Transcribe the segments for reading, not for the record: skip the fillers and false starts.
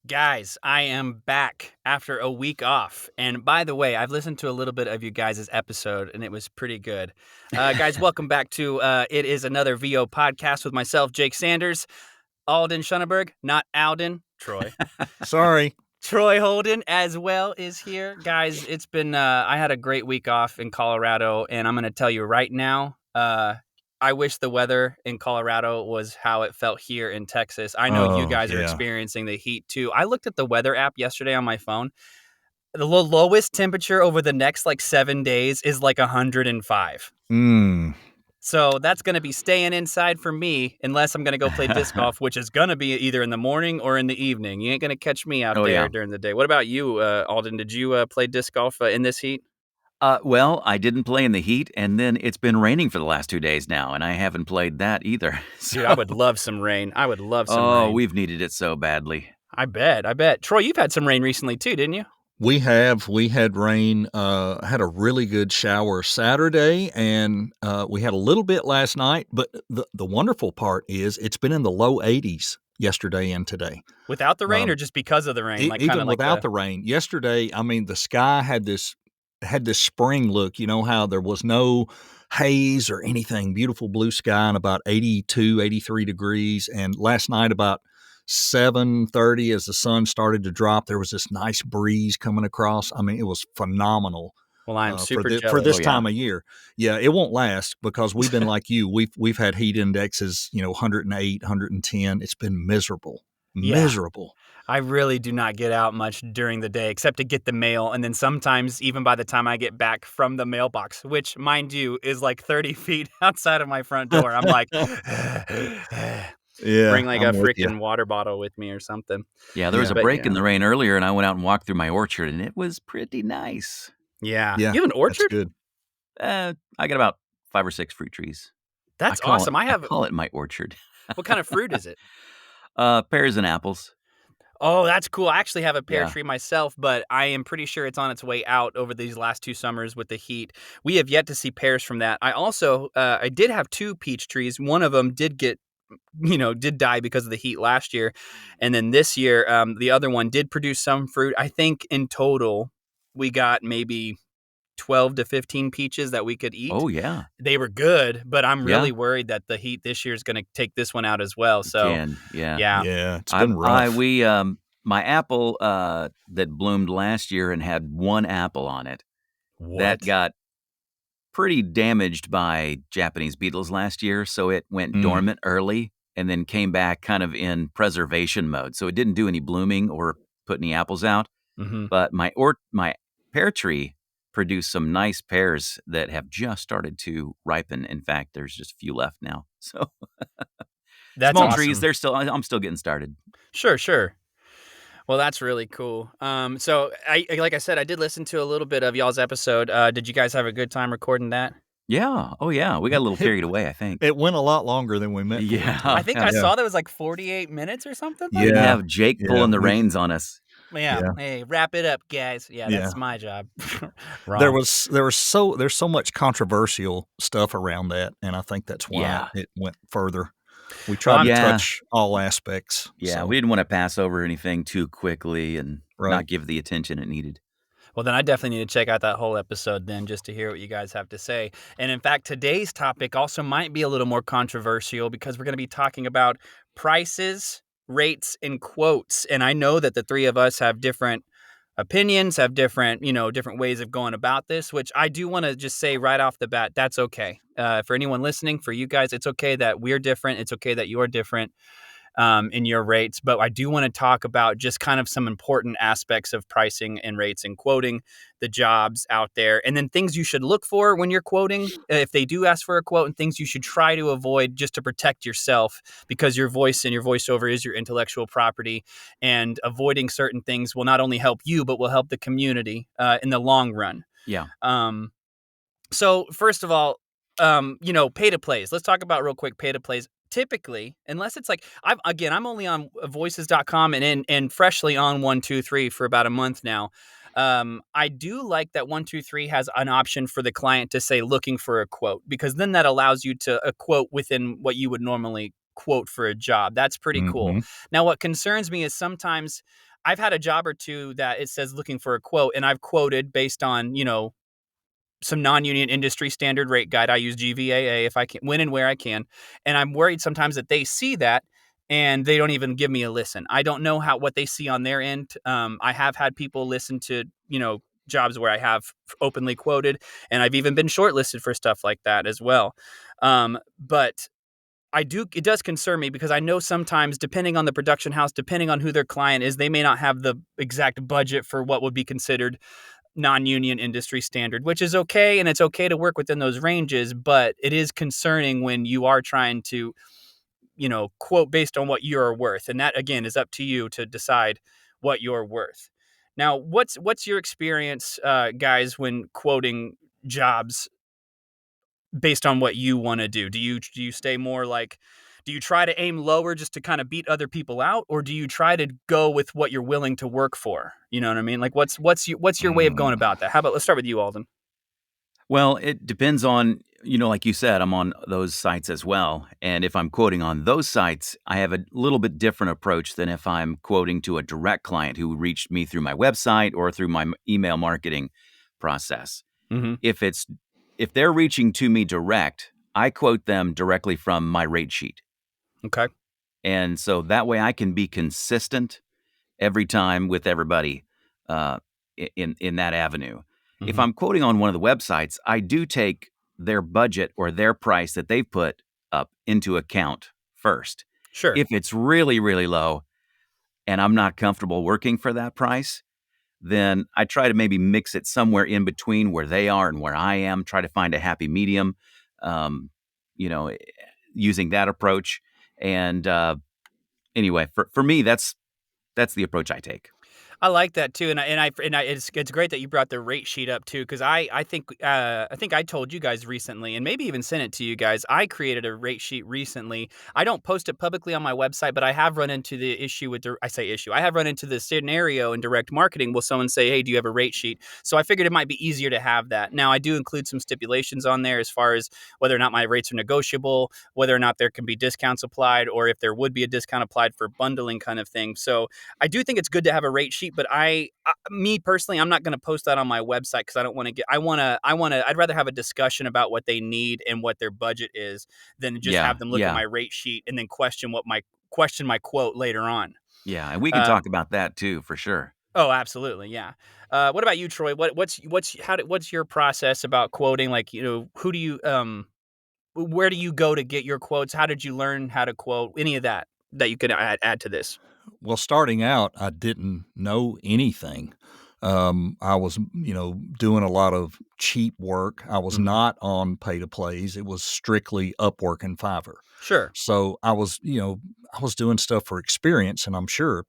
Guys, I am back after a week off. And by the way, I've listened to a little bit of you guys' episode, and it was pretty good. Guys, welcome back to It Is Another VO podcast with myself, Jake Sanders, Alden Schoenberg, not Alden, Troy. Sorry. Troy Holden as well is here. Guys, it's been, I had a great week off in Colorado, and I'm going to tell you right now, I wish the weather in Colorado was how it felt here in Texas. I know you Oh, guys are yeah. experiencing the heat too. I looked at the weather app yesterday on my phone. The lowest temperature over the next 7 days is 105. So that's going to be staying inside for me unless I'm going to go play disc golf, which is going to be either in the morning or in the evening. You ain't going to catch me out there during the day. What about you, Alden? Did you play disc golf in this heat? Well, I didn't play in the heat, and then it's been raining for the last 2 days now, and I haven't played that either. So, Dude, I would love some rain. I would love some rain. oh, we've needed it so badly. I bet. Troy, you've had some rain recently too, didn't you? We had rain, had a really good shower Saturday, and we had a little bit last night, but the wonderful part is it's been in the low 80s yesterday and today. Without the rain or just because of the rain? Even without the rain. Yesterday, I mean, the sky had this spring look, you know how there was no haze or anything, beautiful blue sky and about 82, 83 degrees. And last night about 7:30 as the sun started to drop, there was this nice breeze coming across. I mean, it was phenomenal. Well, I'm super jealous. For this time of year. Yeah, it won't last because we've been like you. We've had heat indexes, 108, 110. It's been miserable. Yeah. Miserable. I really do not get out much during the day except to get the mail. And then sometimes even by the time I get back from the mailbox, which, mind you, is 30 feet outside of my front door, I'm like, yeah, bring a freaking water bottle with me or something. Yeah, there was a break in the rain earlier, and I went out and walked through my orchard, and it was pretty nice. Yeah. You have an orchard? That's good. I got about 5 or 6 fruit trees. That's awesome. I call it my orchard. What kind of fruit is it? Pears and apples. Oh, that's cool. I actually have a pear tree myself, but I am pretty sure it's on its way out over these last 2 summers with the heat. We have yet to see pears from that. I also, I did have 2 peach trees. One of them did did die because of the heat last year. And then this year, the other one did produce some fruit. I think in total, we got maybe 12 to 15 peaches that we could eat. Oh, yeah. They were good, but I'm really worried that the heat this year is going to take this one out as well. So, yeah, it's been rough. My apple that bloomed last year and had 1 apple on it, that got pretty damaged by Japanese beetles last year, so it went dormant early and then came back kind of in preservation mode. So it didn't do any blooming or put any apples out. Mm-hmm. But my pear tree produced some nice pears that have just started to ripen. In fact, there's just a few left now. So that's small awesome. trees. I'm still getting started. Sure. Well, that's really cool. So like I said, I did listen to a little bit of y'all's episode. Did you guys have a good time recording that? Yeah. Oh, yeah. We got a little carried away, I think. It went a lot longer than we meant. Yeah. I think I saw that was 48 minutes or something. We have Jake pulling the reins on us. Yeah. Hey, wrap it up, guys. Yeah, that's my job. There's so much controversial stuff around that, and I think that's why it went further. We tried to touch all aspects. Yeah, so. We didn't want to pass over anything too quickly and not give the attention it needed. Well, then I definitely need to check out that whole episode then just to hear what you guys have to say. And in fact, today's topic also might be a little more controversial because we're going to be talking about prices, rates, and quotes. And I know that the three of us have different opinions, have different ways of going about this, which I do want to just say right off the bat, that's okay. For anyone listening, for you guys, it's okay that we're different. It's okay that you're different in your rates. But I do want to talk about just kind of some important aspects of pricing and rates and quoting the jobs out there. And then things you should look for when you're quoting, if they do ask for a quote, and things you should try to avoid just to protect yourself because your voice and your voiceover is your intellectual property. And avoiding certain things will not only help you, but will help the community in the long run. Yeah. So first of all, pay to plays. Let's talk about real quick pay to plays. Typically, unless it's I'm only on voices.com and freshly on 123 for about a month now. I do like that 123 has an option for the client to say looking for a quote, because then that allows you to quote within what you would normally quote for a job. That's pretty cool. Now, what concerns me is sometimes I've had a job or two that it says looking for a quote, and I've quoted based on, some non-union industry standard rate guide. I use GVAA if I can, when and where I can. And I'm worried sometimes that they see that and they don't even give me a listen. I don't know what they see on their end. I have had people listen to, jobs where I have openly quoted, and I've even been shortlisted for stuff like that as well. But it does concern me because I know sometimes, depending on the production house, depending on who their client is, they may not have the exact budget for what would be considered non-union industry standard, which is okay. And it's okay to work within those ranges, but it is concerning when you are trying to, quote based on what you're worth. And that again is up to you to decide what you're worth. Now, what's your experience, guys, when quoting jobs based on what you want to do? Do you stay more like, do you try to aim lower just to kind of beat other people out, or do you try to go with what you're willing to work for? You know what I mean? Like, what's your way of going Mm. about that? How about let's start with you, Alden. Well, it depends on, like you said, I'm on those sites as well. And if I'm quoting on those sites, I have a little bit different approach than if I'm quoting to a direct client who reached me through my website or through my email marketing process. Mm-hmm. If they're reaching to me direct, I quote them directly from my rate sheet. Okay. And so that way I can be consistent every time with everybody uh, in that avenue. If Mm-hmm. I'm quoting on one of the websites, I do take their budget or their price that they've put up into account first. Sure. If it's really, really low and I'm not comfortable working for that price, then I try to maybe mix it somewhere in between where they are and where I am, try to find a happy medium, um, you know, eh, using that approach. And anyway, for me, that's the approach I take. I like that too, and it's great that you brought the rate sheet up too, because I think I told you guys recently, and maybe even sent it to you guys. I created a rate sheet recently. I don't post it publicly on my website, but I have run into the issue with I say issue. I have run into the scenario in direct marketing. Will someone say, "Hey, do you have a rate sheet?" So I figured it might be easier to have that. Now I do include some stipulations on there as far as whether or not my rates are negotiable, whether or not there can be discounts applied, or if there would be a discount applied for bundling kind of thing. So I do think it's good to have a rate sheet, but me personally, I'm not going to post that on my website because I don't want to get. I'd rather have a discussion about what they need and what their budget is than just Yeah, have them look at yeah, my rate sheet and then question my quote later on. yeah, and we can Uh, talk about that too, for sure. oh, absolutely, yeah. What about you, Troy? What's your process about quoting? Like, who do you where do you go to get your quotes? How did you learn how to quote? Any of that you could add to this? Well, starting out, I didn't know anything. I was, doing a lot of cheap work. I was Hmm. not on pay to plays. It was strictly Upwork and Fiverr. Sure. So I was doing stuff for experience, and I'm sure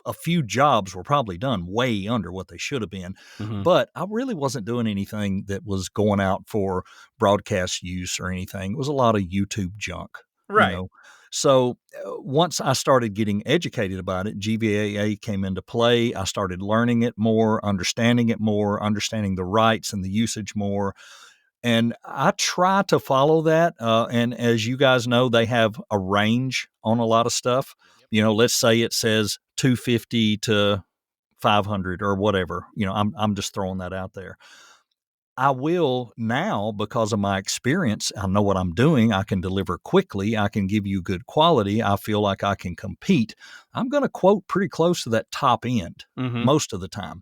a few jobs were probably done way under what they should have been. Hmm. But I really wasn't doing anything that was going out for broadcast use or anything. It was a lot of YouTube junk, you Right. know. So once I started getting educated about it, GVAA came into play. I started learning it more, understanding the rights and the usage more. And I try to follow that. And as you guys know, they have a range on a lot of stuff. Yep. Let's say it says 250 to 500 or whatever. I'm just throwing that out there. I will now because of my experience. I know what I'm doing. I can deliver quickly. I can give you good quality. I feel like I can compete. I'm going to quote pretty close to that top end Hmm. most of the time.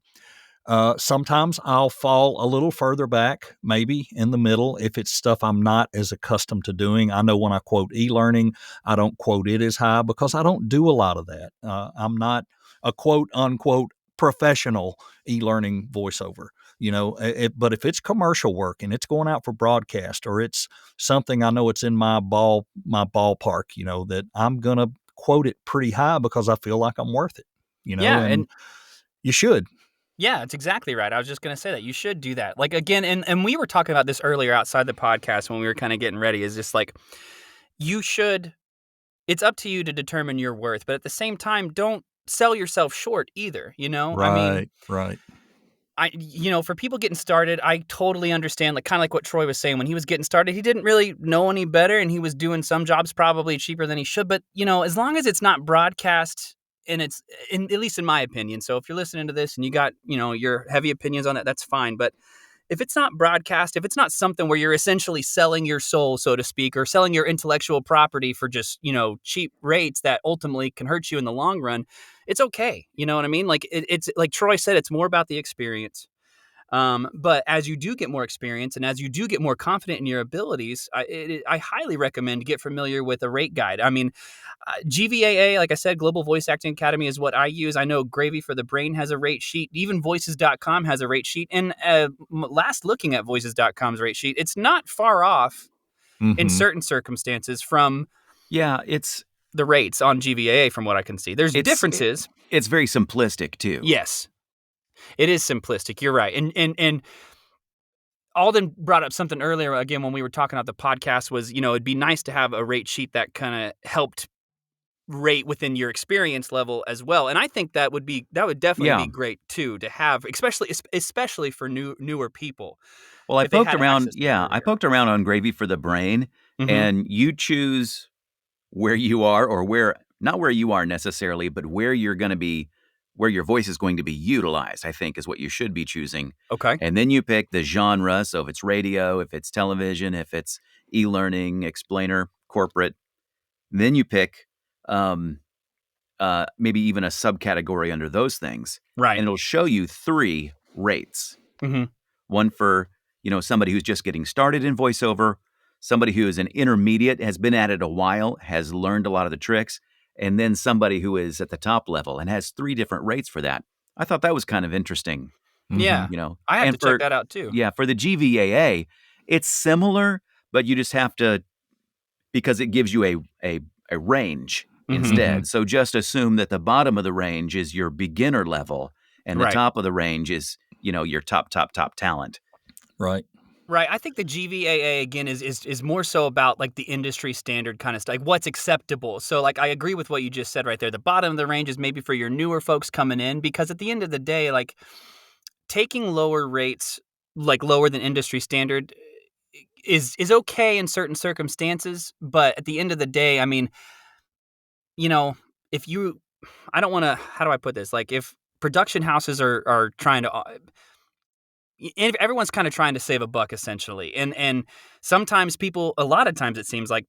Sometimes I'll fall a little further back, maybe in the middle, if it's stuff I'm not as accustomed to doing. I know when I quote e-learning, I don't quote it as high because I don't do a lot of that. I'm not a quote unquote professional e-learning voiceover, but if it's commercial work and it's going out for broadcast or it's something I know it's in my ballpark, that I'm going to quote it pretty high because I feel like I'm worth it, Yeah, and and you should. yeah, it's exactly right. I was just gonna say that you should do that. Like again, and we were talking about this earlier outside the podcast when we were kind of getting ready. Is just like you should. It's up to you to determine your worth, but at the same time, don't sell yourself short either. I mean, Right, right. for people getting started, I totally understand. Like kind of like what Troy was saying when he was getting started, he didn't really know any better, and he was doing some jobs probably cheaper than he should. But as long as it's not broadcast it's at least in my opinion. So if you're listening to this and you got, your heavy opinions on that, that's fine. But if it's not broadcast, if it's not something where you're essentially selling your soul, so to speak, or selling your intellectual property for just, cheap rates that ultimately can hurt you in the long run, it's okay. You know what I mean? Like it's like Troy said, it's more about the experience. But as you do get more experience and as you do get more confident in your abilities, I highly recommend to get familiar with a rate guide. I mean, GVAA, like I said, Global Voice Acting Academy is what I use. I know Gravy for the Brain has a rate sheet. Even Voices.com has a rate sheet. And last looking at Voices.com's rate sheet, it's not far off in certain circumstances from it's the rates on GVAA from what I can see. There's differences. It's very simplistic too. Yes, it is simplistic. You're right. And Alden brought up something earlier, again, when we were talking about the podcast was, it'd be nice to have a rate sheet that kind of helped rate within your experience level as well. And I think that would definitely be great too, to have, especially for newer people. Well, I if they poked had around. access to it Yeah, I earlier. poked around on Gravy for the Brain, and you choose where you are, or not where you are necessarily, but where you're going to be, where your voice is going to be utilized, I think is what you should be choosing. Okay. And then you pick the genre. So if it's radio, if it's television, if it's e-learning, explainer, corporate, then you pick maybe even a subcategory under those things. Right. And it'll show you 3 rates. Mm-hmm. One for, somebody who's just getting started in voiceover, somebody who is an intermediate, has been at it a while, has learned a lot of the tricks, and then somebody who is at the top level and has 3 different rates for that. I thought that was kind of interesting. Yeah. I have And to check that out too. Yeah, for the GVAA, it's similar, but you just have to, because it gives you a range instead. So just assume that the bottom of the range is your beginner level and the top of the range is, your top talent. Right. Right. I think the GVAA again is more so about like the industry standard kind of stuff, like what's acceptable. So like I agree with what you just said right there. The bottom of the range is maybe for your newer folks coming in, because at the end of the day, like taking lower rates, like lower than industry standard, is okay in certain circumstances. But at the end of the day, I mean, if you, I don't want to, how do I put this? Like if production houses are trying to, everyone's kind of trying to save a buck essentially. And sometimes a lot of times it seems like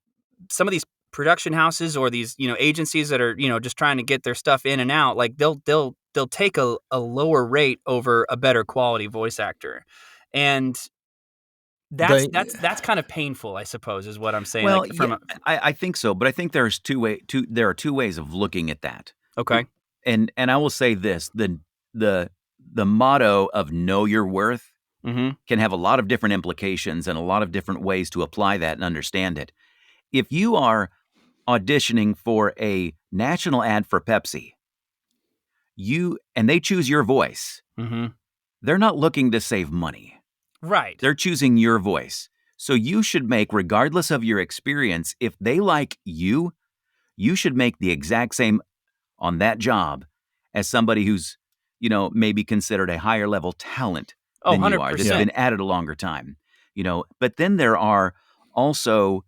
some of these production houses or these, agencies that are, just trying to get their stuff in and out, like they'll take a lower rate over a better quality voice actor. And that's kind of painful, I suppose, is what I'm saying. Well, Like I think so, but I think there are 2 ways of looking at that. Okay. And I will say this, the motto of know your worth can have a lot of different implications and a lot of different ways to apply that and understand it. If you are auditioning for a national ad for Pepsi, and they choose your voice, they're not looking to save money. Right. They're choosing your voice. So you should make, regardless of your experience, if they like you, you should make the exact same on that job as somebody who's, maybe considered a higher level talent than you are, that's been at it a longer time. But then there are also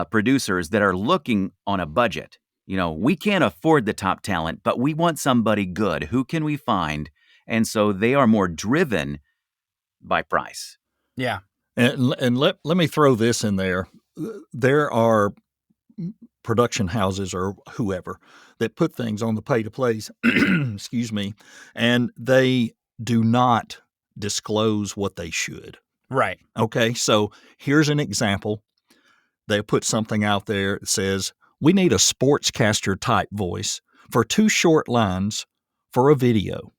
producers that are looking on a budget. We can't afford the top talent, but we want somebody good. Who can we find? And so they are more driven by price. Yeah. And let me throw this in there. There are production houses or whoever that put things on the pay-to-plays, excuse me, and they do not disclose what they should. Right. Okay, so here's an example. They put something out there that says, we need a sportscaster type voice for 2 short lines for a video.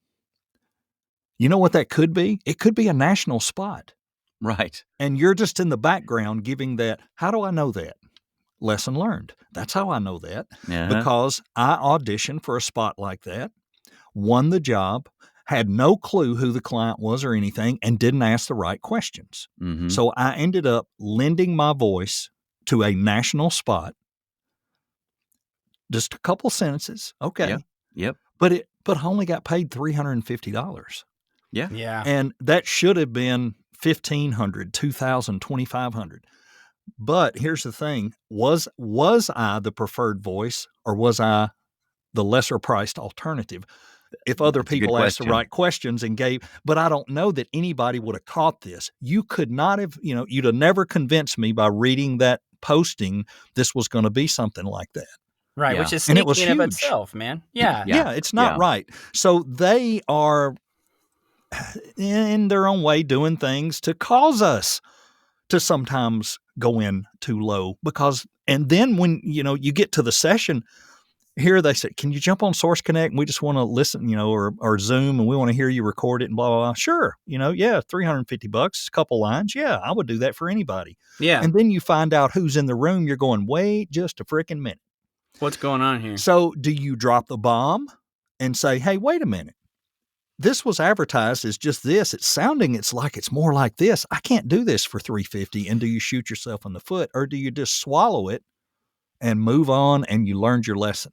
You know what that could be? It could be a national spot. Right. And you're just in the background giving that. How do I know that? Lesson learned. That's how I know that. Because I auditioned for a spot like that, won the job, had no clue who the client was or anything, and didn't ask the right questions. So I ended up lending my voice to a national spot. Just a couple sentences. Okay. Yep. But I only got paid $350. Yeah. Yeah. And that should have been $1,500, $2,000, $2,500. But here's the thing. Was I the preferred voice, or was I the lesser priced alternative if other That's a good people asked the question. right questions and but I don't know that anybody would have caught this. You could not have, you'd have never convinced me by reading that posting this was going to be something like that. Right, Yeah. which is And it was sneaky in of huge. itself, man. Yeah. Yeah. Yeah, it's not Yeah. right. So they are in their own way doing things to cause us to sometimes go in too low and then when, you get to the session, here they say, can you jump on Source Connect? And we just want to listen, or Zoom, and we want to hear you record it and blah, blah, blah. Sure. Yeah, $350, a couple lines. Yeah, I would do that for anybody. Yeah. And then you find out who's in the room. You're going, wait just a freaking minute. What's going on here? So do you drop the bomb and say, hey, wait a minute. This was advertised as just this. It's like it's more like this. I can't do this for $350. And do you shoot yourself in the foot, or do you just swallow it and move on and you learned your lesson?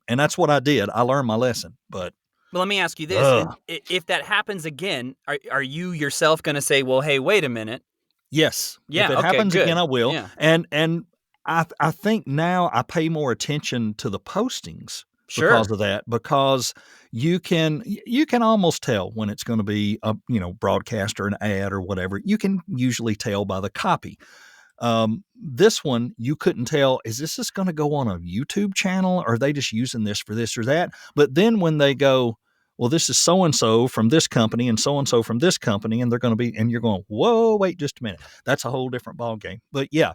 And that's what I did. I learned my lesson, but well, let me ask you this. And if that happens again, are you yourself going to say, well, hey, wait a minute? Yes. Yeah. If it Okay, happens good. again, I will. Yeah. And I think now I pay more attention to the postings because of that, because you can almost tell when it's going to be a, broadcast or an ad or whatever. You can usually tell by the copy. This one, you couldn't tell, is this just going to go on a YouTube channel, or are they just using this for this or that? But then when they go, well, this is so-and-so from this company and so-and-so from this company, and they're going to be, and you're going, whoa, wait just a minute. That's a whole different ballgame. But yeah,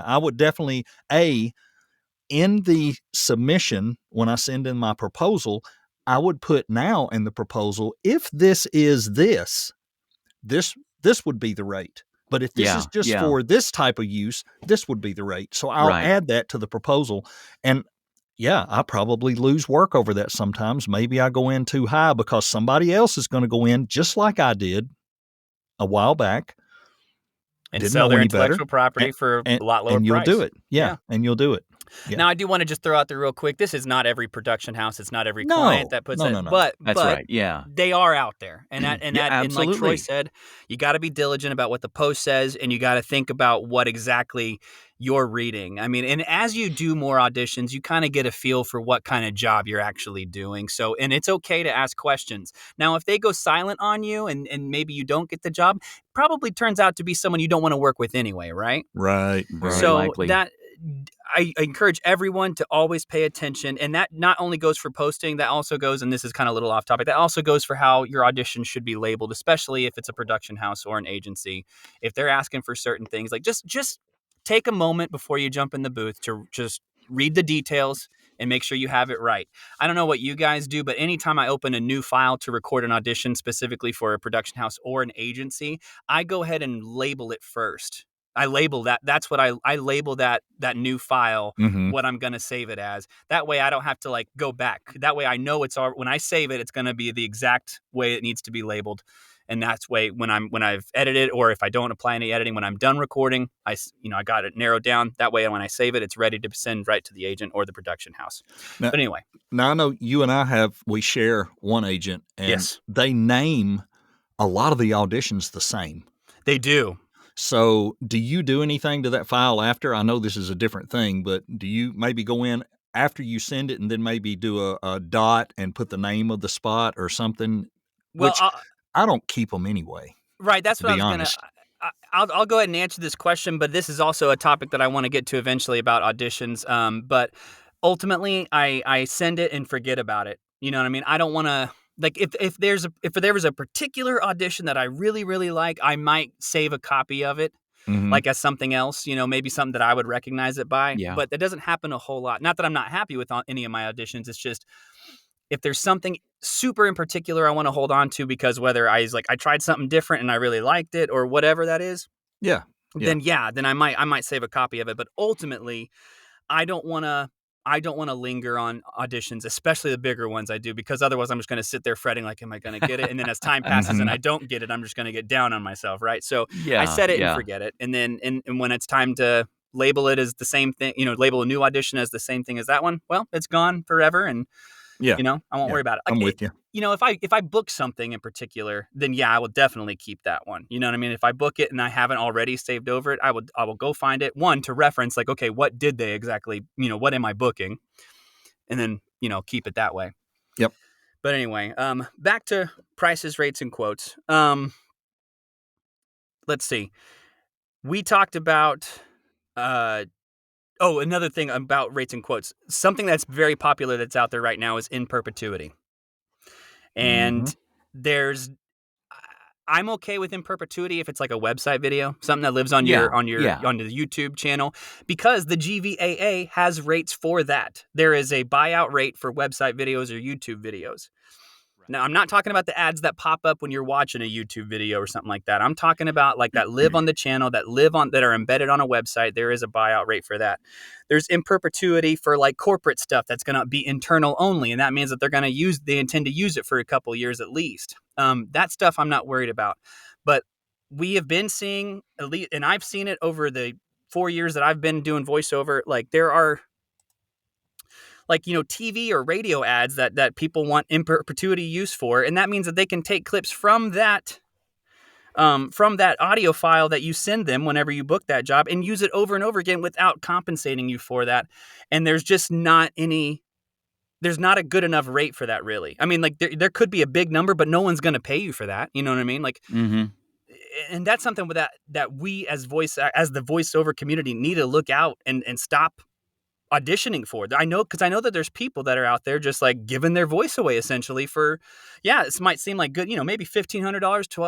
I would definitely, in the submission, when I send in my proposal, I would put now in the proposal, if this is this would be the rate. But if this is just for this type of use, this would be the rate. So I'll add that to the proposal. And yeah, I probably lose work over that sometimes. Maybe I go in too high because somebody else is going to go in just like I did a while back and didn't sell know their any better, intellectual property for a lot lower and you'll price. do it. Yeah, and you'll do it. Yeah. Now, I do want to just throw out there real quick. This is not every production house. It's not every client that puts it. No. But that's right. Yeah, they are out there, and and like Troy said, you got to be diligent about what the post says, and you got to think about what exactly you're reading. I mean, and as you do more auditions, you kind of get a feel for what kind of job you're actually doing. So, and it's okay to ask questions. Now, if they go silent on you, and maybe you don't get the job, probably turns out to be someone you don't want to work with anyway, right? Right. So likely. that I encourage everyone to always pay attention, and that not only goes for posting, that also goes, and this is kind of a little off topic, that also goes for how your audition should be labeled, especially if it's a production house or an agency. If they're asking for certain things, like just take a moment before you jump in the booth to just read the details and make sure you have it right. I don't know what you guys do, but anytime I open a new file to record an audition specifically for a production house or an agency, I go ahead and label it first. I label that. That's what I label that new file, what I'm going to save it as. That way I don't have to like go back. That way I know when I save it, it's going to be the exact way it needs to be labeled. And that's way when I've edited, or if I don't apply any editing, when I'm done recording, I got it narrowed down. That way when I save it, it's ready to send right to the agent or the production house. But anyway. Now I know you and we share one agent, and they name a lot of the auditions the same. They do. So do you do anything to that file after? I know this is a different thing, but do you maybe go in after you send it and then maybe do a dot and put the name of the spot or something? Well, which I don't keep them anyway. Right. That's what I was going to. I'll go ahead and answer this question, but this is also a topic that I want to get to eventually about auditions. But ultimately, I send it and forget about it. You know what I mean? I don't want to. Like if there was a particular audition that I really, really like, I might save a copy of it, like as something else, maybe something that I would recognize it by. Yeah. But that doesn't happen a whole lot. Not that I'm not happy with any of my auditions. It's just if there's something super in particular I want to hold on to because whether I tried something different and I really liked it or whatever that is. Yeah. Then I might save a copy of it. But ultimately, I don't want to linger on auditions, especially the bigger ones I do, because otherwise I'm just going to sit there fretting like, am I going to get it? And then as time passes and I don't get it, I'm just going to get down on myself, right? So I set it and forget it. And then and when it's time to label it as the same thing, label a new audition as the same thing as that one, well, it's gone forever. And, I won't worry about it. I'm with you. If I book something in particular, then I will definitely keep that one. You know what I mean? If I book it and I haven't already saved over it, I will go find it. One, to reference, like, okay, what did they exactly, what am I booking? And then keep it that way. Yep. But anyway, back to prices, rates, and quotes. Let's see. We talked about, another thing about rates and quotes. Something that's very popular that's out there right now is in perpetuity. And there's, I'm okay with in perpetuity if it's like a website video, something that lives on on the YouTube channel, because the GVAA has rates for that. There is a buyout rate for website videos or YouTube videos. Now, I'm not talking about the ads that pop up when you're watching a YouTube video or something like that. I'm talking about like that live on the channel, that are embedded on a website. There is a buyout rate for that. There's in perpetuity for like corporate stuff that's going to be internal only, and that means that they intend to use it for a couple of years at least. That stuff I'm not worried about. But we have been seeing, at least, and I've seen it over the 4 years that I've been doing voiceover, like there are TV or radio ads that people want in perpetuity use for, and that means that they can take clips from that audio file that you send them whenever you book that job and use it over and over again without compensating you for that. And there's just not a good enough rate for that, really. I mean, like there could be a big number, but no one's going to pay you for that. You know what I mean? Like, and that's something with that we as the voiceover community need to look out and stop auditioning for. I know that there's people that are out there just like giving their voice away essentially for, this might seem like good, maybe $1,500 to,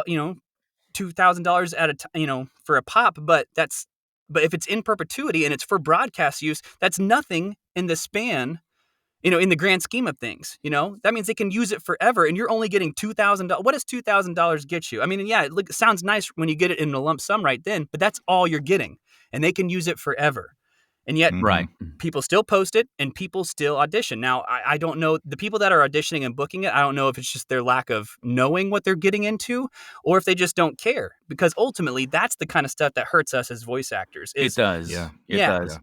$2,000 at a time, for a pop, but if it's in perpetuity and it's for broadcast use, that's nothing in the span, in the grand scheme of things. That means they can use it forever, and you're only getting $2,000. What does $2,000 get you? I mean, yeah, it sounds nice when you get it in a lump sum right then, but that's all you're getting, and they can use it forever. And yet, people still post it and people still audition. Now, I don't know, the people that are auditioning and booking it, I don't know if it's just their lack of knowing what they're getting into or if they just don't care. Because ultimately, that's the kind of stuff that hurts us as voice actors. It does. Yeah. It does.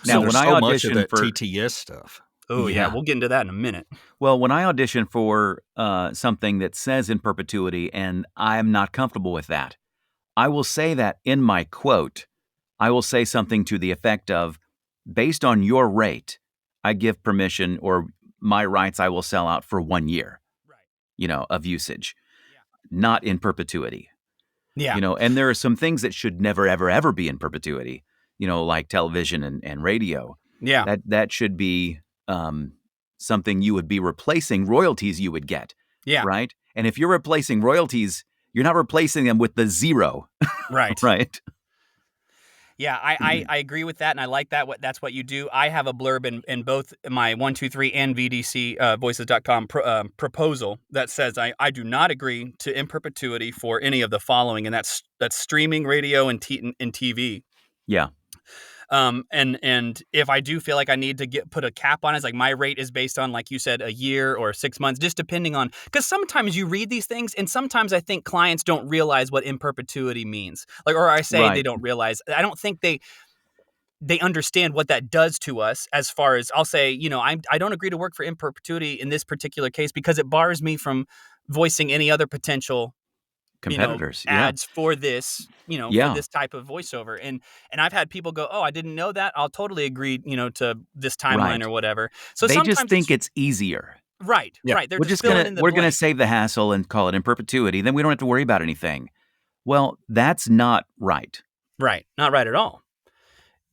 Now, when I audition for TTS stuff. Oh, yeah. We'll get into that in a minute. Well, when I audition for something that says in perpetuity and I'm not comfortable with that, I will say that in my quote, I will say something to the effect of, based on your rate, I give permission, or my rights I will sell out for 1 year, of usage, not in perpetuity. Yeah. And there are some things that should never, ever, ever be in perpetuity, like television and radio. Yeah. That should be something you would be replacing royalties you would get. Yeah. Right. And if you're replacing royalties, you're not replacing them with the zero. Right. Right. Yeah, I agree with that, and I like that. That's what you do. I have a blurb in both my 123 and VDC voices.com proposal that says I do not agree to in perpetuity for any of the following, and that's streaming, radio, and TV. Yeah. And if I do feel like I need to put a cap on it, it's like my rate is based on, like you said, a year or 6 months, just depending on, because sometimes you read these things and sometimes I think clients don't realize what in perpetuity means. Or I say they don't realize. I don't think they understand what that does to us, as far as I'll say, I don't agree to work for in perpetuity in this particular case because it bars me from voicing any other potential competitors, ads for this, for this type of voiceover. And I've had people go, oh, I didn't know that. I'll totally agree, to this timeline or whatever. So they just think it's easier. Right. Yeah. Right. They're we're just going to save the hassle and call it in perpetuity. Then we don't have to worry about anything. Well, that's not right. Right. Not right at all.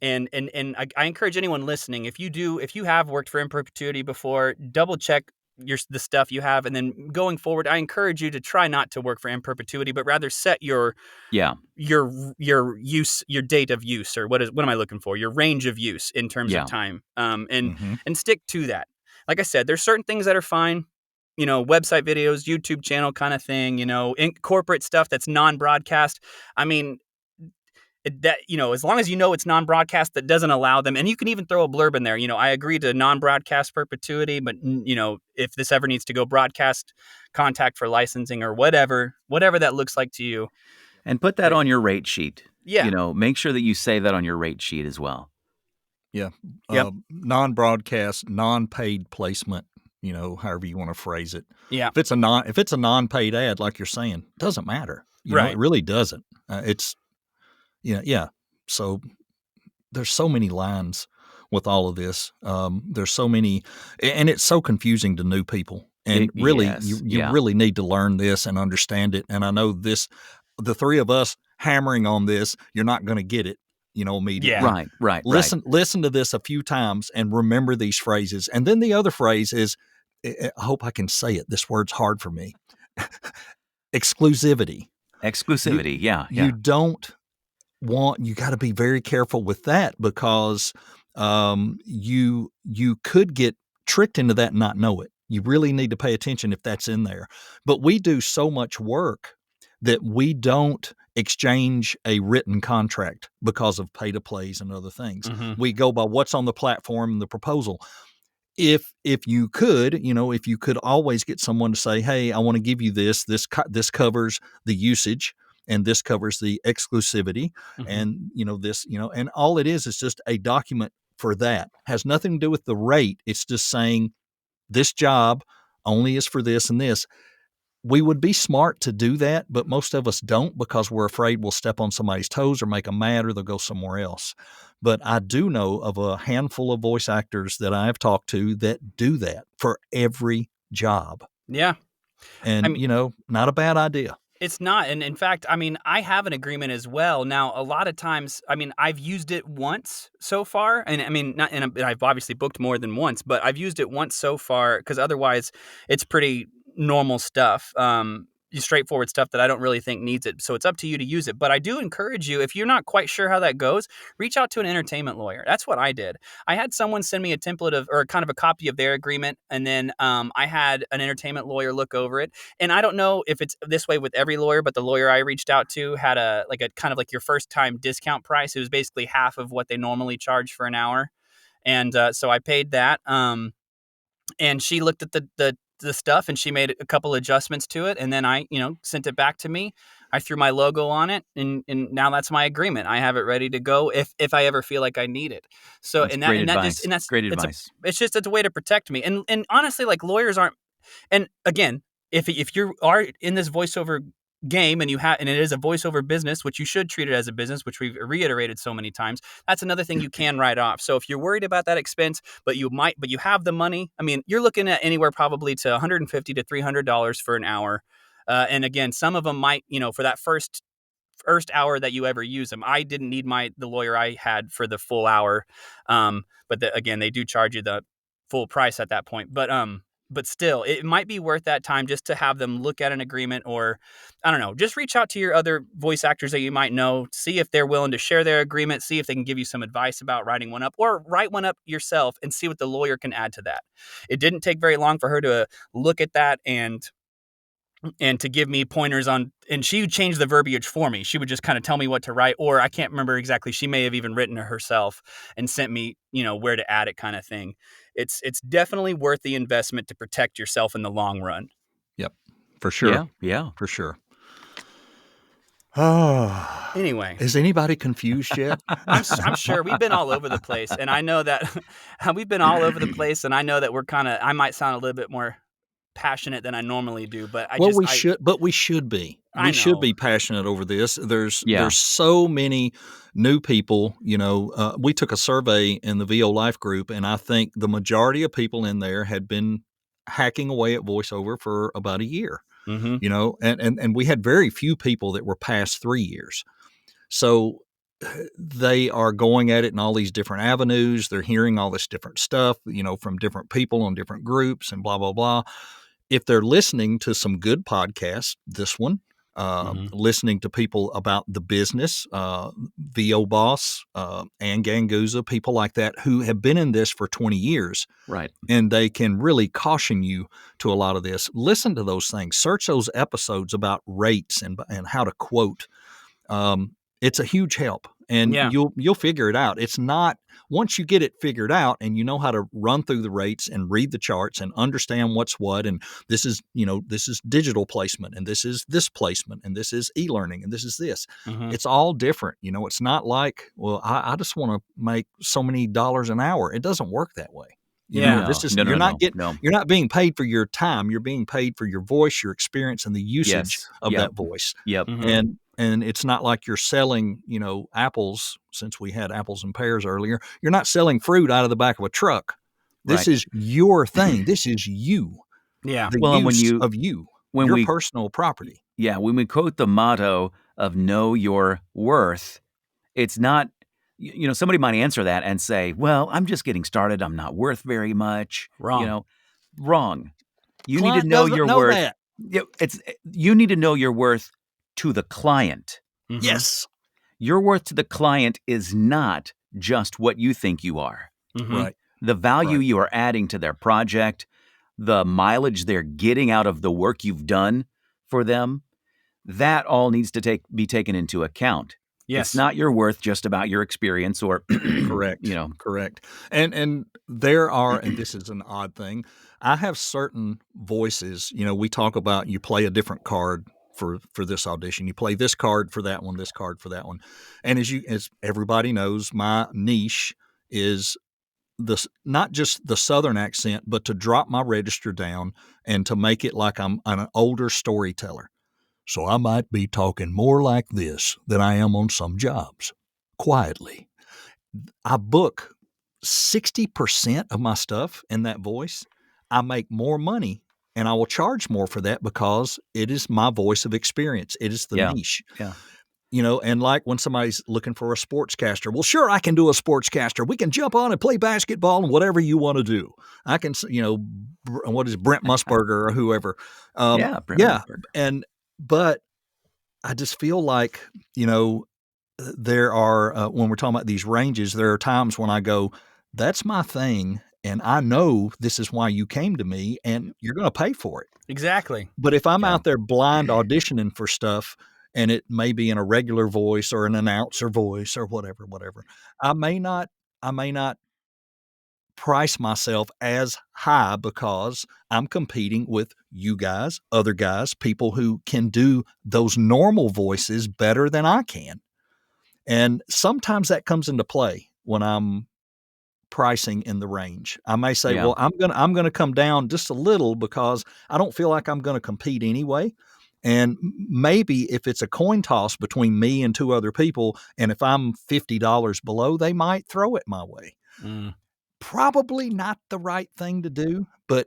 And I encourage anyone listening, if you have worked for in perpetuity before, double check the stuff you have, and then going forward, I encourage you to try not to work for in perpetuity, but rather set your use, your date of use, or what am I looking for? Your range of use in terms of time, and stick to that. Like I said, there's certain things that are fine, website videos, YouTube channel kind of thing, in corporate stuff that's non-broadcast. I mean, as long as it's non-broadcast, that doesn't allow them, and you can even throw a blurb in there. I agree to non-broadcast perpetuity, but if this ever needs to go broadcast, contact for licensing or whatever that looks like to you, and put that on your rate sheet. Yeah, make sure that you say that on your rate sheet as well. Yeah, non-broadcast, non-paid placement. However you want to phrase it. Yeah, if it's a non-paid ad, like you're saying, it doesn't matter. It really doesn't. It's. Yeah. So there's so many lines with all of this. There's so many, and it's so confusing to new people. And really, Yes. you really need to learn this and understand it. And I know the three of us hammering on this, you're not going to get it, immediately. Yeah. Right. Listen to this a few times and remember these phrases. And then the other phrase is, I hope I can say it. This word's hard for me. Exclusivity. Exclusivity. You don't you got to be very careful with that, because you could get tricked into that and not know it. You really need to pay attention if that's in there. But we do so much work that we don't exchange a written contract because of pay to plays and other things. Mm-hmm. We go by what's on the platform and the proposal. If you could, if you could always get someone to say, hey, I want to give you this covers the usage, and this covers the exclusivity, Mm-hmm. and this, and all it is just a document for that. Has nothing to do with the rate. It's just saying this job only is for this and this. We would be smart to do that, but most of us don't, because we're afraid we'll step on somebody's toes or make them mad, or they'll go somewhere else. But I do know of a handful of voice actors that I have talked to that do that for every job. Yeah. And, not a bad idea. It's not. And in fact, I mean, I have an agreement as well. Now, a lot of times, I mean, I've used it once so far. And I mean, and I've obviously booked more than once, but I've used it once so far, because otherwise it's pretty normal stuff. Straightforward stuff that I don't really think needs it. So it's up to you to use it. But I do encourage you, if you're not quite sure how that goes, reach out to an entertainment lawyer. That's what I did. I had someone send me a template or kind of a copy of their agreement. And then I had an entertainment lawyer look over it. And I don't know if it's this way with every lawyer, but the lawyer I reached out to had a kind of like your first time discount price. It was basically half of what they normally charge for an hour. And so I paid that. And she looked at the stuff, and she made a couple adjustments to it, and then I, sent it back to me. I threw my logo on it, and now that's my agreement. I have it ready to go if I ever feel like I need it. So That's great advice. that's great advice. It's a way to protect me. And honestly, like, lawyers aren't. And again, if you are in this voiceover game and it is a voiceover business, which you should treat it as a business, which we've reiterated so many times, that's another thing you can write off. So if you're worried about that expense, but you have the money, I mean, you're looking at anywhere probably to $150 to $300 for an hour. And again, some of them might, for that first hour that you ever use them. I didn't need the lawyer I had for the full hour. But again, they do charge you the full price at that point. But still, it might be worth that time just to have them look at an agreement, or I don't know, just reach out to your other voice actors that you might know, see if they're willing to share their agreement, see if they can give you some advice about writing one up, or write one up yourself and see what the lawyer can add to that. It didn't take very long for her to look at that and to give me pointers on, and she would change the verbiage for me. She would just kind of tell me what to write, or I can't remember exactly. She may have even written it herself and sent me, where to add it, kind of thing. It's definitely worth the investment to protect yourself in the long run. Yep, for sure. Yeah. For sure. Oh. Anyway, is anybody confused yet? I'm sure we've been all over the place, and I know that we've been all over the place, and I know that I might sound a little bit more passionate than I normally do, but we should be. We should be passionate over this. There's so many new people. We took a survey in the VO Life group, and I think the majority of people in there had been hacking away at voiceover for about a year. Mm-hmm. And we had very few people that were past 3 years. So they are going at it in all these different avenues. They're hearing all this different stuff, from different people on different groups and blah, blah, blah. If they're listening to some good podcasts, this one, listening to people about the business, VO Boss, and Ganguza, people like that who have been in this for 20 years. Right. And they can really caution you to a lot of this. Listen to those things. Search those episodes about rates and how to quote. It's a huge help, and you'll figure it out. It's not, once you get it figured out and you know how to run through the rates and read the charts and understand what's what, and this is digital placement, and this is this placement, and this is e-learning, and this is this. Mm-hmm. It's all different. It's not like, well, I just want to make so many dollars an hour. It doesn't work that way. You're not being paid for your time. You're being paid for your voice, your experience, and the usage of that voice. Yep. Mm-hmm. and it's not like you're selling, apples, since we had apples and pears earlier. You're not selling fruit out of the back of a truck. This Right. is your thing. This is you, Yeah. the Well, and use of you, when your we personal property. when we quote the motto of know your worth, it's not, somebody might answer that and say, well, I'm just getting started. I'm not worth very much. Wrong. Wrong. You need to Client know doesn't your know worth. that. You need to know your worth to the client. Mhm. Yes. Your worth to the client is not just what you think you are. Mhm. Right. The value Right. you are adding to their project, the mileage they're getting out of the work you've done for them, that all needs to be taken into account. It's Yes. not your worth just about your experience or, Correct. Correct. And there are, and this is an odd thing, I have certain voices. We talk about, you play a different card for this audition. You play this card for that one, this card for that one. And as everybody knows, my niche is not just the Southern accent, but to drop my register down and to make it like I'm an older storyteller. So I might be talking more like this than I am on some jobs, quietly. I book 60% of my stuff in that voice. I make more money, and I will charge more for that because it is my voice of experience. It is the yeah, niche. yeah, And like when somebody's looking for a sportscaster, well, sure, I can do a sportscaster. We can jump on and play basketball and whatever you want to do. I can, what is Brent Musburger or whoever? yeah, Brent Yeah. Musburger. But I just feel like, there are, when we're talking about these ranges, there are times when I go, that's my thing. And I know this is why you came to me and you're going to pay for it. Exactly. But if I'm Yeah. out there blind auditioning for stuff and it may be in a regular voice or an announcer voice or whatever, I may not price myself as high because I'm competing with you guys, other guys, people who can do those normal voices better than I can. And sometimes that comes into play when I'm pricing in the range. I may say, Yeah. well, I'm gonna come down just a little because I don't feel like I'm gonna compete anyway. And maybe if it's a coin toss between me and two other people, and if I'm $50 below, they might throw it my way. Mm. Probably not the right thing to do, but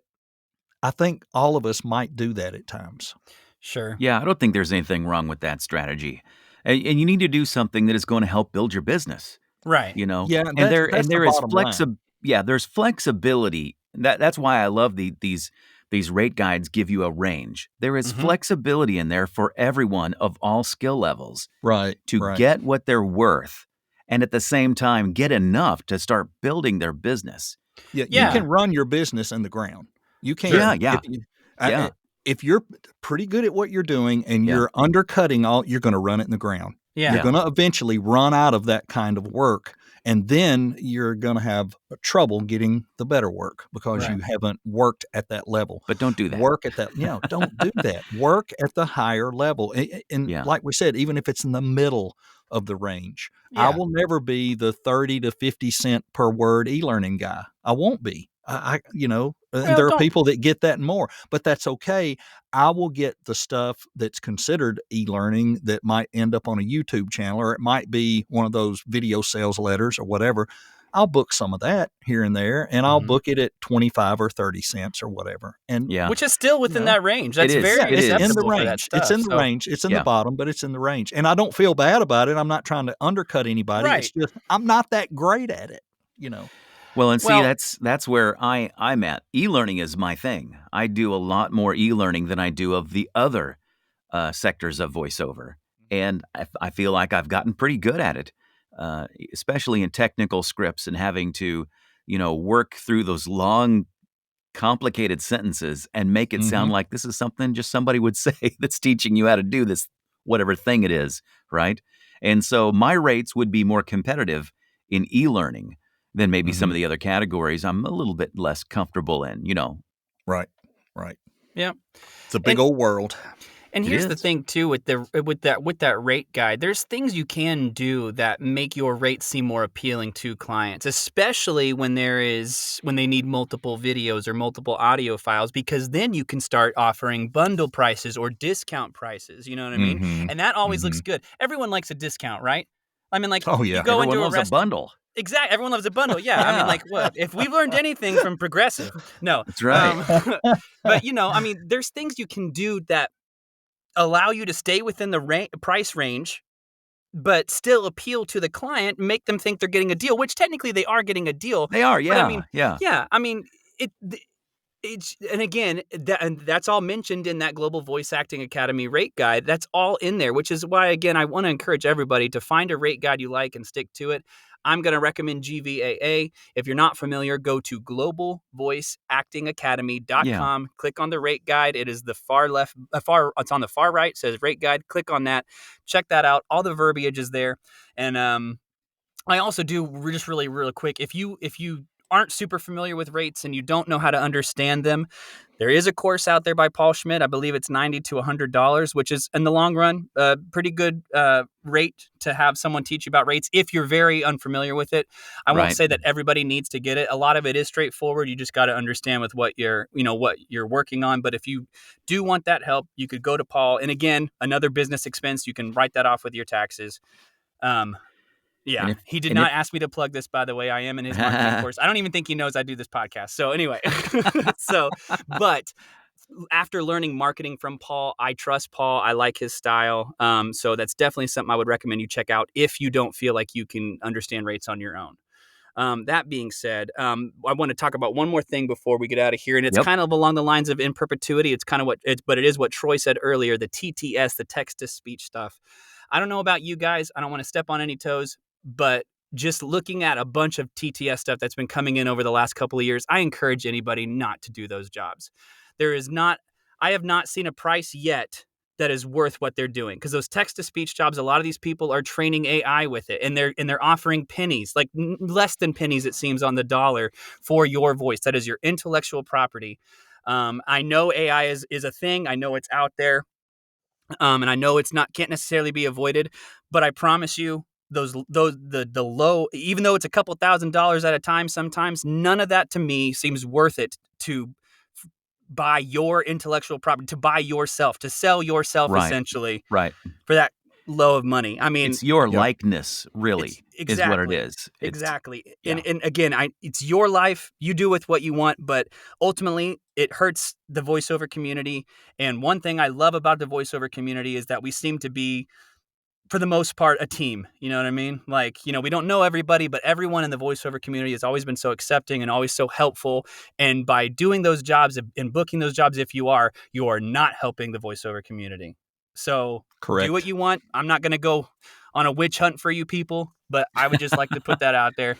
I think all of us might do that at times. Sure. Yeah, I don't think there's anything wrong with that strategy. And you need to do something that is going to help build your business, Right. Yeah, And that's the there is bottom line. there's flexibility. That's why I love these rate guides give you a range. There is Mhm. flexibility in there for everyone of all skill levels Right, to right. get what they're worth and at the same time get enough to start building their business. Yeah, You you Yeah. can run your business in the ground. You Sure. can. Yeah, yeah, If you're pretty good at what you're doing and yeah, you're undercutting you're gonna run it in the ground. You're Yeah. yeah, gonna eventually run out of that kind of work, and then you're gonna have trouble getting the better work because Right. you haven't worked at that level. but don't do that. Work at that don't do that. Work at the higher level, and Yeah, like we said, even if it's in the middle of the range. I Yeah. will never be the 30 to 50 cent per word e-learning guy. I won't be. And Well, there are don't people that get that and more, but that's okay. I will get the stuff that's considered e-learning that might end up on a YouTube channel, or it might be one of those video sales letters or whatever. I'll book some of that here and there, and I'll Mhm. book it at 25 or 30 cents or whatever. And, yeah. which is still you within know, that range. It That's is. yeah, very It it's in is. the acceptable for that range. It's stuff. in the So, range. It's in the Yeah. bottom, but it's in the range. And I don't feel bad about it. I'm not trying to undercut anybody. It's right. just I'm not that great at it, you know. Well, and see, Well, that's where I'm at. E-learning is my thing. I do a lot more e-learning than I do of the other sectors of voiceover, and I feel like I've gotten pretty good at it, especially in technical scripts and having to, work through those long, complicated sentences and make it sound Mhm. like this is something just somebody would say that's teaching you how to do this, whatever thing it is, right? And so my rates would be more competitive in e-learning than maybe some of Mhm. the other categories I'm a little bit less comfortable in. Right. Right. yeah. It's a big And old world. And It here's the is. thing too with that rate guide. There's things you can do that make your rate seem more appealing to clients, especially when they need multiple videos or multiple audio files, because then you can start offering bundle prices or discount prices. You know what I mean? Mhm. And that always looks Mhm. good. Everyone likes a discount, right? I mean, like Oh, you yeah. go Everyone into a loves a restaurant. bundle. Exactly. Everyone loves a bundle. Yeah. I mean, Yeah, like what? If we've learned anything from Progressive, no. that's right. But I mean, there's things you can do that allow you to stay within the price range, but still appeal to the client, make them think they're getting a deal, which technically they are getting a deal. They are, But I yeah, mean, yeah. yeah, I mean, it's and again, that's all mentioned in that Global Voice Acting Academy rate guide. That's all in there, which is why, again, I want to encourage everybody to find a rate guide you like and stick to it. I'm going to recommend GVAA. If you're not familiar, go to Yeah. globalvoiceactingacademy.com. Click on the rate guide. It is the far left, it's on the far right. It says rate guide. Click on that. Check that out. All the verbiage is there. And I also do just really quick. If you aren't super familiar with rates and you don't know how to understand them, there is a course out there by Paul Schmidt. I believe it's $90 to $100, which is in the long run a pretty good rate to have someone teach you about rates if you're very unfamiliar with it. I won't Right. say that everybody needs to get it. A lot of it is straightforward. You just got to understand with what you're working on. But if you do want that help, you could go to Paul. And again, another business expense, you can write that off with your taxes. Um, And yeah, if he did and if not ask me to plug this, by the way. I am in his marketing course. I don't even think he knows I do this podcast. So anyway, but after learning marketing from Paul, I trust Paul. I like his style. So that's definitely something I would recommend you check out if you don't feel like you can understand rates on your own. That being said, I want to talk about one more thing before we get out of here, and it's Yep. kind of along the lines of in perpetuity. It's kind of but it is what Troy said earlier, the TTS, the text to speech stuff. I don't know about you guys. I don't want to step on any toes, but just looking at a bunch of TTS stuff that's been coming in over the last couple of years, I encourage anybody not to do those jobs. I have not seen a price yet that is worth what they're doing, because those text to speech jobs, a lot of these people are training AI with it, and they're offering pennies, like less than pennies, it seems, on the dollar for your voice. That is your intellectual property. I know AI is a thing. I know it's out there, and I know it's not can't necessarily be avoided. But I promise you, the low, even though it's a couple $1,000s at a time, sometimes none of that to me seems worth it to buy your intellectual property, to buy yourself, to sell yourself Right. essentially Right. for that low of money. I mean, It's your Yep. likeness, it's really, is what it exactly, is. It's exactly. yeah. And again, it's your life. You do with what you want, but ultimately it hurts the voiceover community. And one thing I love about the voiceover community is that we seem to be, for the most part, a team. You know what I mean? Like, we don't know everybody, but everyone in the voiceover community has always been so accepting and always so helpful. And by doing those jobs and booking those jobs, if you are not helping the voiceover community. So do what Correct. you want. I'm not going to go on a witch hunt for you people, but I would just like to put that out there.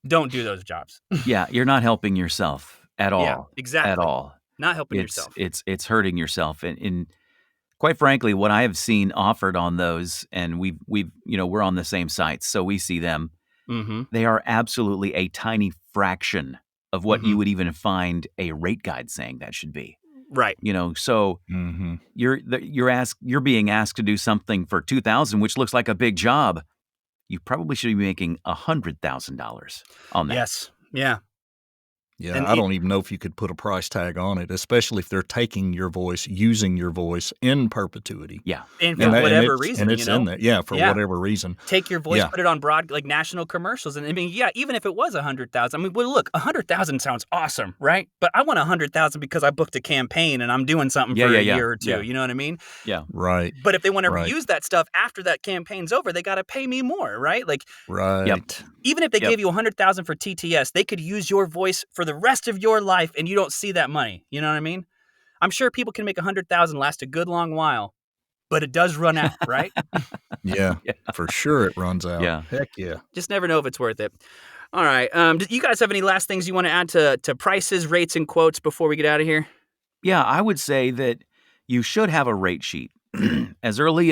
Don't do those jobs. Yeah, you're not helping yourself at Yeah, all. At exactly. all. Not helping It's yourself. it's it's hurting yourself. And quite frankly, what I have seen offered on those, and we're on the same sites, so we see them. Mm-hmm. They are absolutely a tiny fraction of what Mm-hmm. you would even find a rate guide saying that should be. Right. So Mhm. you're being asked to do something for $2,000, which looks like a big job. You probably should be making $100,000 on that. Yes. Yeah. Yeah, And I don't even know if you could put a price tag on it, especially if they're taking your voice, using your voice in perpetuity. Yeah. and for Yeah. whatever It's reason, in there. Yeah, for Yeah. whatever reason. Take your voice, Yeah. put it on like national commercials. And I mean, yeah, even if it was 100,000, I mean, well, look, 100,000 sounds awesome, right? But I want 100,000 because I booked a campaign and I'm doing something Yeah, for yeah, a yeah. year or two. Yeah. You know what I mean? Yeah. Right. But if they want to Right. reuse that stuff after that campaign's over, they got to pay me more, right? Like, Right. even if they Yep. gave you 100,000 for TTS, they could use your voice for the rest of your life and you don't see that money. You know what I mean? I'm sure people can make 100,000 last a good long while, but it does run out, right? Yeah. Yeah. For sure it runs out. Yeah. Heck yeah. Just never know if it's worth it. All right. Do you guys have any last things you want to add to prices, rates, and quotes before we get out of here? Yeah, I would say that you should have a rate sheet as early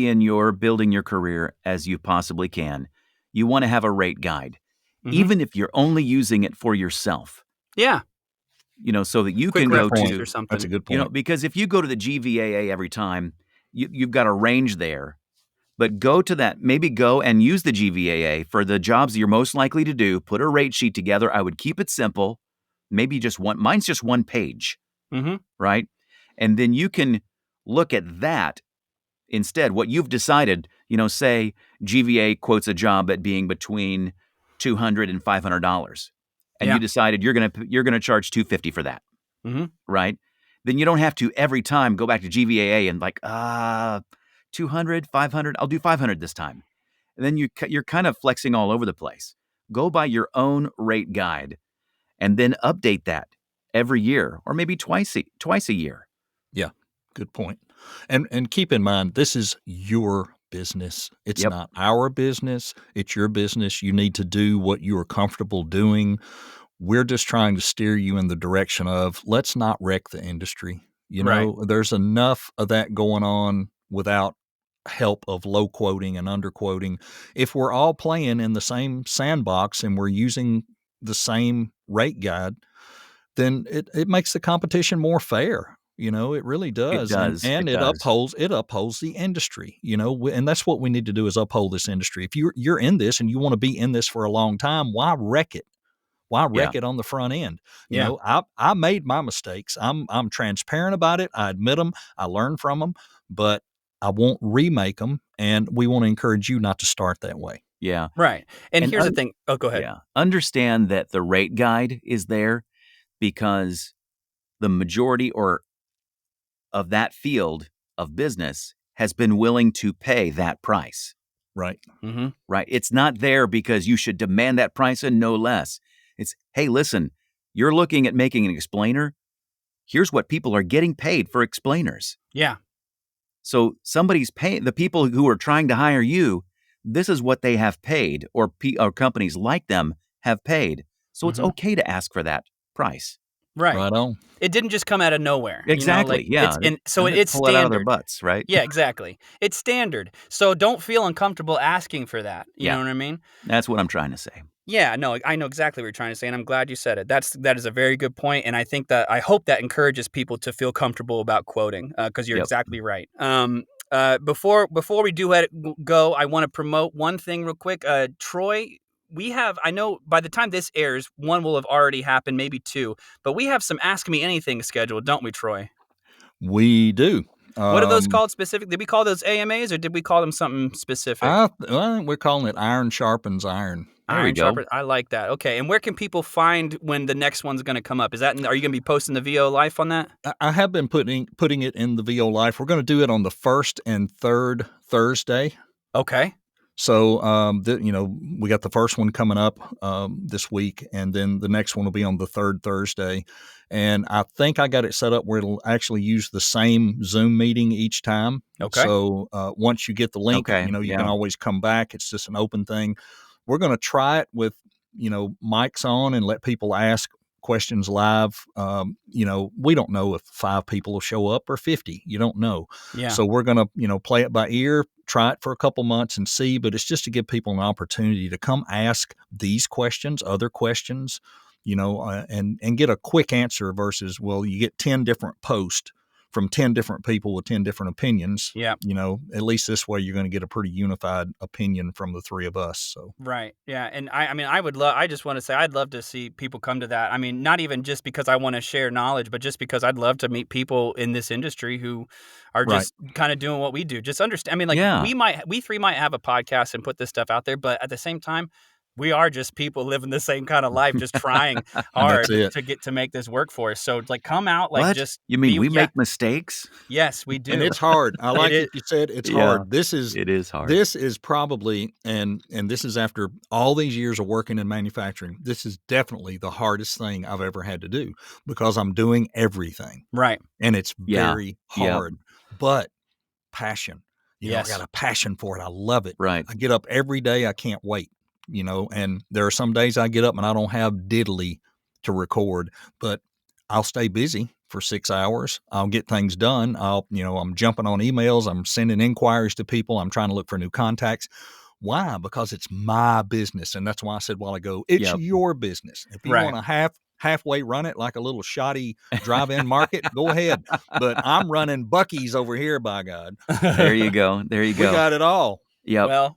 in your building your career as you possibly can. You want to have a rate guide, Mhm. even if you're only using it for yourself. Yeah. so that you Quick can Good go references point. or to, That's a something. good point. because if you go to the GVAA every time, you've got a range there. But maybe go and use the GVAA for the jobs you're most likely to do. Put a rate sheet together. I would keep it simple. Maybe mine's just one page, Mm-hmm. right? And then you can look at that instead. What you've decided, say GVA quotes a job at being between $200 and $500, and Yeah. you decided you're gonna charge $250 for that, Mm-hmm. right? Then you don't have to every time go back to GVAA and 200, 500. I'll do 500 this time. And then you're kind of flexing all over the place. Go by your own rate guide and then update that every year or maybe twice a year. Yeah, good point. And keep in mind, this is your business. It's Yep. not our business. It's your business. You need to do what you are comfortable doing. We're just trying to steer you in the direction of let's not wreck the industry. Right. There's enough of that going on without help of low quoting and under quoting. If we're all playing in the same sandbox and we're using the same rate guide, then it makes the competition more fair. It really It does, and does. and It it does. upholds the industry. And that's what we need to do is uphold this industry. If you're in this and you want to be in this for a long time, why wreck it? Why Yeah. wreck it on the front end? Yeah. I made my mistakes. I'm transparent about it. I admit them. I learn from them, but I won't remake them. And we want to encourage you not to start that way. Yeah. Right. And And here's the thing. Oh, go ahead. yeah, understand that the rate guide is there because the majority of that field of business has been willing to pay that price, Right. Mm-hmm. right? It's not there because you should demand that price and no less. It's, hey, listen, you're looking at making an explainer. Here's what people are getting paid for explainers. Yeah. So somebody's paying the people who are trying to hire you. This is what they have paid, or companies like them have paid. So it's Mm-hmm. okay to ask for that price. Right. Right on. It didn't just come out of nowhere. Exactly. Yeah. So They it's pull it out of their standard. butts, right? Yeah, exactly. It's standard. So don't feel uncomfortable asking for that. You Yeah. know what I mean? That's what I'm trying to say. Yeah, no, I know exactly what you're trying to say, and I'm glad you said it. That is a very good point, and I hope that encourages people to feel comfortable about quoting, because you're Yep. exactly right. Before we do go, I want to promote one thing real quick. Troy, I know by the time this airs, one will have already happened, maybe two, but we have some Ask Me Anything scheduled, don't we, Troy? We do. What are those called specifically? Did we call those AMAs or did we call them something specific? I think we're calling it iron sharpens iron. There we Iron go. Sharper. I like that. Okay, and where can people find when the next one's going to come up? Are you going to be posting the VO Life on that? I have been putting it in the VO Life. We're going to do it on the first and third Thursday. Okay. So, we got the first one coming up this week, and then the next one will be on the third Thursday. And I think I got it set up where it'll actually use the same Zoom meeting each time. Okay. So once you get the link, Okay, you yeah. can always come back. It's just an open thing. We're going to try it with, mics on and let people ask questions live. We don't know if 5 people will show up or 50. You don't know. Yeah. So we're going to, play it by ear, try it for a couple months and see, but it's just to give people an opportunity to come ask these questions, other questions, and get a quick answer versus, well, you get 10 different posts from 10 different people with 10 different opinions. Yeah. At least this way you're going to get a pretty unified opinion from the 3 of us. So Right. Yeah. And I just want to say I'd love to see people come to that. I mean, not even just because I want to share knowledge, but just because I'd love to meet people in this industry who are just kind of doing what we do. Just understand. I mean, like Yeah. we 3 might have a podcast and put this stuff out there, but at the same time, we are just people living the same kind of life, just trying hard it. to make this work for us. So it's like, come out, like What? just You mean we yeah. make mistakes? Yes, we do. And it's hard. I like It what you said. It's Yeah. hard. It is hard. This is probably, and this is after all these years of working in manufacturing, this is definitely the hardest thing I've ever had to do because I'm doing everything. Right. And it's Yeah. very Yep. hard, but passion. Yes. I got a passion for it. I love it. Right. I get up every day. I can't wait, and there are some days I get up and I don't have diddly to record, but I'll stay busy for 6 hours. I'll get things done. I'm jumping on emails. I'm sending inquiries to people. I'm trying to look for new contacts. Why? Because it's my business. And that's why I said a while ago, it's Yep. your business. If you Right. want to halfway run it like a little shoddy drive-in market, go ahead. But I'm running Buc-ee's over here, by God. There you go. There you We go. got it all. Yep. Well,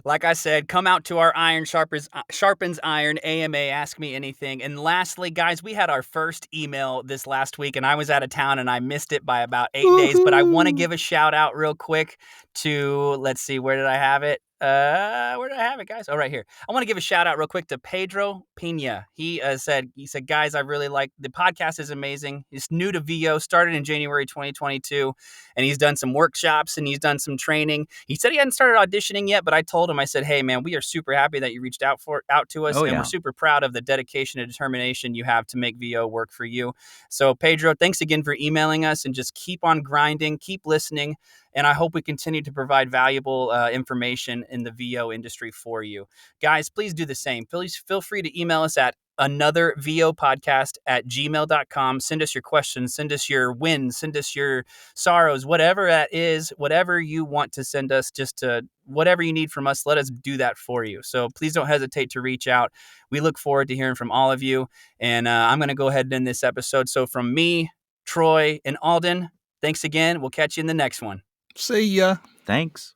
like I said, come out to our Iron Sharpens Iron AMA, Ask Me Anything. And lastly, guys, we had our first email this last week, and I was out of town, and I missed it by about 8 days. But I want to give a shout out real quick to, let's see, where did I have it? Where did I have it, guys? Oh, right here. I want to give a shout out real quick to Pedro Pina. He said, guys, I really like the podcast is amazing. He's new to VO, started in January 2022, and he's done some workshops and he's done some training. He said he hadn't started auditioning yet, but I told him, I said, hey man, we are super happy that you reached out to us, and we're super proud of the dedication and determination you have to make VO work for you. So Pedro, thanks again for emailing us, and just keep on grinding, keep listening. And I hope we continue to provide valuable information in the VO industry for you. Guys, please do the same. Please feel free to email us at anothervopodcast@gmail.com. Send us your questions, send us your wins, send us your sorrows, whatever that is, whatever you want to send us, just to whatever you need from us, let us do that for you. So please don't hesitate to reach out. We look forward to hearing from all of you. And I'm going to go ahead and end this episode. So from me, Troy, and Alden, thanks again. We'll catch you in the next one. See ya. Thanks.